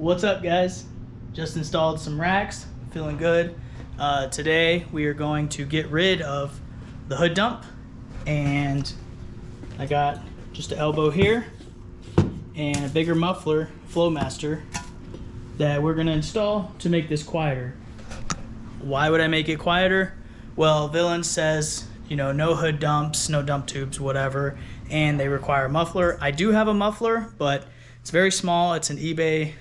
What's up, guys? Just installed some racks, feeling good. Today we are going to get rid of the hood dump, and I got just an elbow here and a bigger muffler, Flowmaster, that we're gonna install to make this quieter. Why would I make it quieter? Well, Villain says, you know, no hood dumps, no dump tubes, whatever, and they require a muffler. I do have a muffler, but it's very small. It's an eBay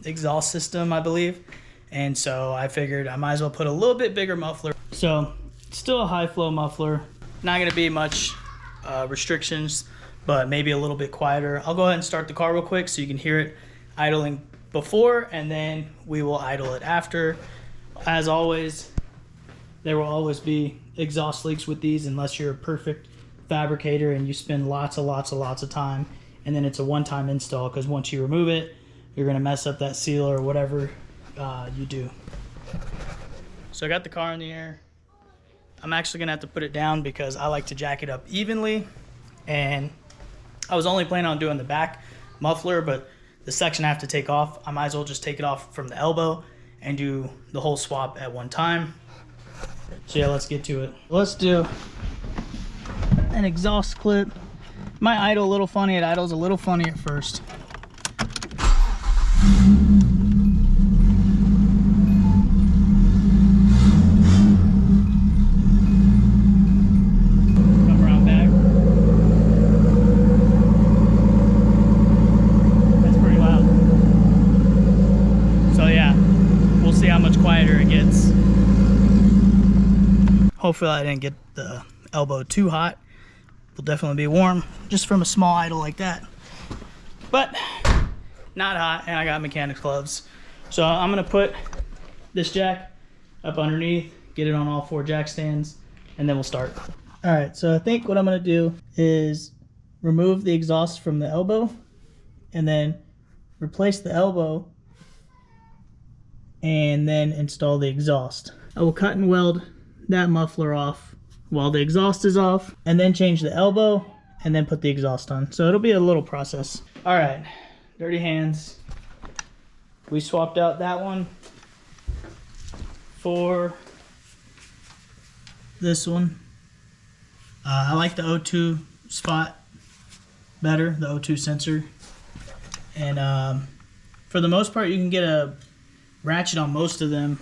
exhaust system, I believe. And so I figured I might as well put a little bit bigger muffler. So it's still a high flow muffler. Not gonna be much restrictions, but maybe a little bit quieter. I'll go ahead and start the car real quick so you can hear it idling before, and then we will idle it after. As always, there will always be exhaust leaks with these unless you're a perfect fabricator and you spend lots of time, and then it's a one-time install, because once you remove it, you're gonna mess up that seal or whatever you do. So I got the car in the air. I'm actually gonna have to put it down because I like to jack it up evenly, and I was only planning on doing the back muffler, but the section I have to take off, I might as well just take it off from the elbow and do the whole swap at one time. So yeah, let's get to it. Let's do an exhaust clip. Might idle a little funny. It idles a little funny at first. Come around back. That's pretty loud. So yeah, we'll see how much quieter it gets. Hopefully I didn't get the elbow too hot. Will definitely be warm just from a small idle like that, but not hot. And I got mechanics gloves, so I'm gonna put this jack up underneath, get it on all 4 jack stands, and then we'll start. All right, so I think what I'm gonna do is remove the exhaust from the elbow and then replace the elbow and then install the exhaust. I will cut and weld that muffler off while the exhaust is off, and then change the elbow and then put the exhaust on. So it'll be a little process. All right, dirty hands. We swapped out that one for this one. I like the O2 spot better, the O2 sensor. And for the most part, you can get a ratchet on most of them.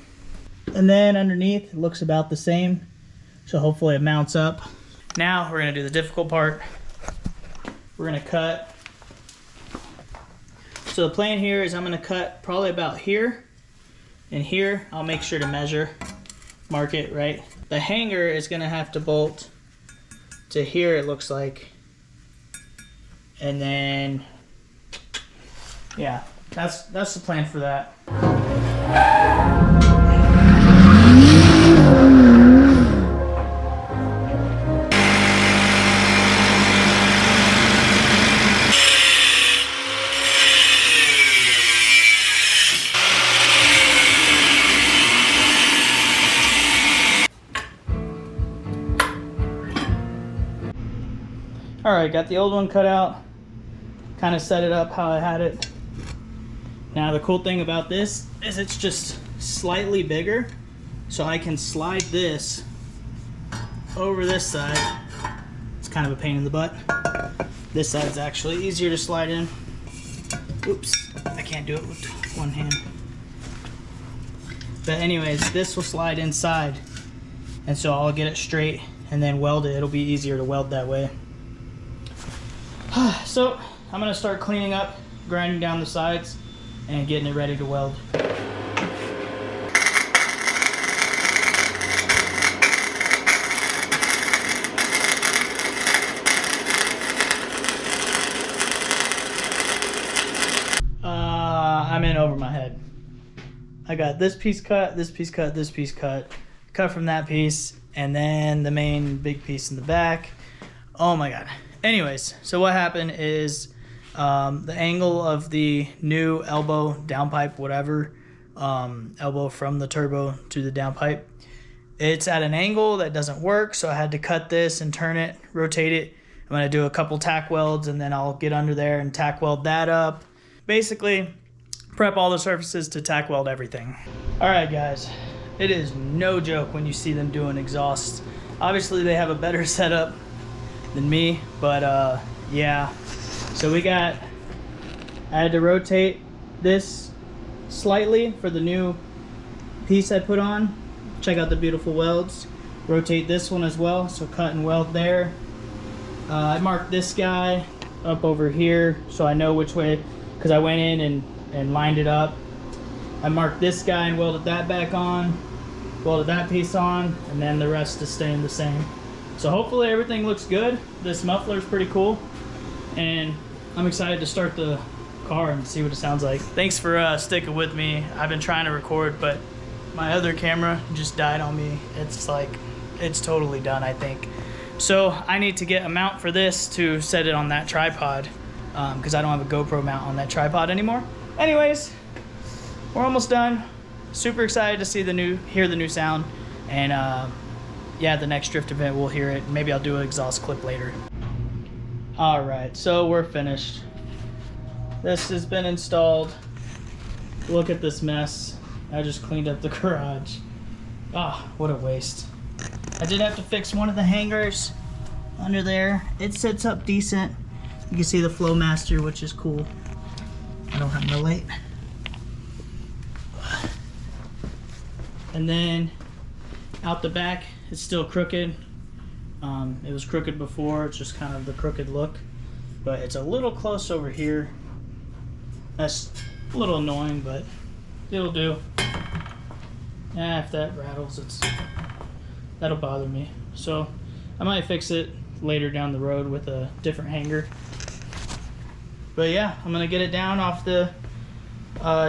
And then underneath, it looks about the same. So hopefully it mounts up. Now we're gonna do the difficult part. We're gonna cut. So the plan here is I'm gonna cut probably about here and here. I'll make sure to measure, mark it right. The hanger is gonna have to bolt to here, it looks like. And then, yeah, that's the plan for that. All right, got the old one cut out, kind of set it up how I had it. Now the cool thing about this is it's just slightly bigger, so I can slide this over this side. It's kind of a pain in the butt. This side's actually easier to slide in. Oops, I can't do it with one hand. But anyways, this will slide inside, and so I'll get it straight and then weld it. It'll be easier to weld that way. So I'm gonna start cleaning up, grinding down the sides, and getting it ready to weld. I'm in over my head. I got this piece cut, this piece cut, this piece cut, cut from that piece, and then the main big piece in the back. Oh my God. Anyways, so what happened is the angle of the new elbow, downpipe, whatever, elbow from the turbo to the downpipe, it's at an angle that doesn't work, so I had to cut this and turn it, rotate it. I'm going to do a couple tack welds, and then I'll get under there and tack weld that up. Basically, prep all the surfaces to tack weld everything. All right, guys, it is no joke when you see them doing exhausts. Obviously, they have a better setup than me, but yeah. So I had to rotate this slightly for the new piece I put on. Check out the beautiful welds. Rotate this one as well, so cut and weld there. I marked this guy up over here so I know which way, because I went in and lined it up. I marked this guy and welded that back on, welded that piece on, and then the rest is staying the same. So hopefully everything looks good. This muffler is pretty cool, and I'm excited to start the car and see what it sounds like. Thanks for sticking with me. I've been trying to record, but my other camera just died on me. It's totally done, I think. So I need to get a mount for this to set it on that tripod, because I don't have a GoPro mount on that tripod anymore. Anyways, we're almost done. Super excited to see hear the new sound, and yeah, the next drift event we'll hear it. Maybe I'll do an exhaust clip later. All right, so we're finished. This has been installed. Look at this mess. I just cleaned up the garage. Ah, what a waste. I did have to fix one of the hangers under there. It sits up decent. You can see the Flowmaster, which is cool. I don't have no light. And then out the back, it's still crooked. It was crooked before. It's just kind of the crooked look, but it's a little close over here. That's a little annoying, but it'll do. If that rattles, that'll bother me. So I might fix it later down the road with a different hanger. But yeah, I'm gonna get it down off the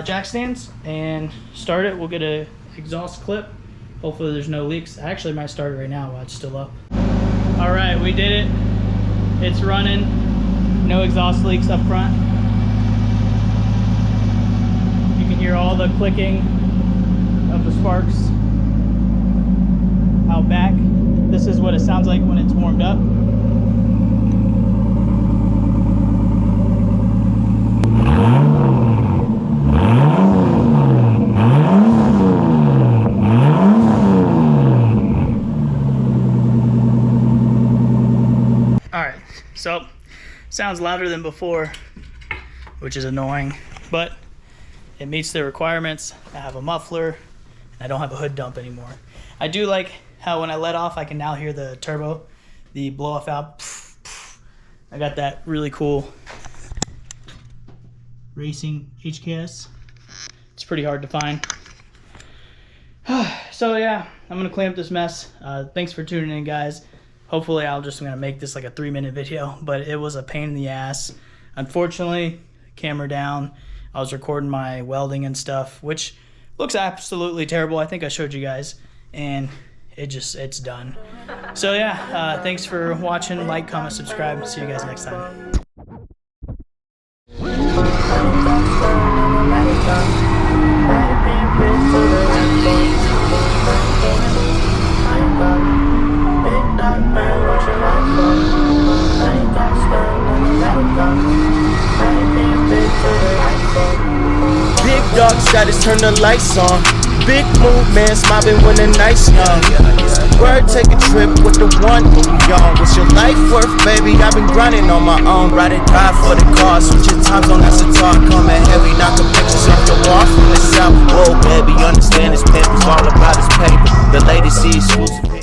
jack stands and start it. We'll get a exhaust clip. Hopefully there's no leaks. I actually might start it right now while it's still up. All right, we did it. It's running. No exhaust leaks up front. You can hear all the clicking of the sparks out back. This is what it sounds like when it's warmed up. All right, so sounds louder than before, which is annoying, but it meets the requirements. I have a muffler, and I don't have a hood dump anymore. I do like how when I let off, I can now hear the turbo, the blow off valve. I got that really cool racing HKS. It's pretty hard to find. So yeah, I'm gonna clean up this mess. Thanks for tuning in, guys. Hopefully I'm gonna make this like a 3-minute video, but it was a pain in the ass. Unfortunately, camera down. I was recording my welding and stuff, which looks absolutely terrible. I think I showed you guys, and it's done. So yeah, thanks for watching. Like, comment, subscribe. See you guys next time. Big dog status, turn the lights on. Big movements, mobbing when the night's young. Word, take a trip with the one who we on. What's your life worth, baby? I've been grinding on my own. Ride and die for the cause. Switching times on that's a talk. Coming heavy, knocking pictures off the wall from the south. Whoa, baby, understand this paper's all about his paper. The latest exclusive.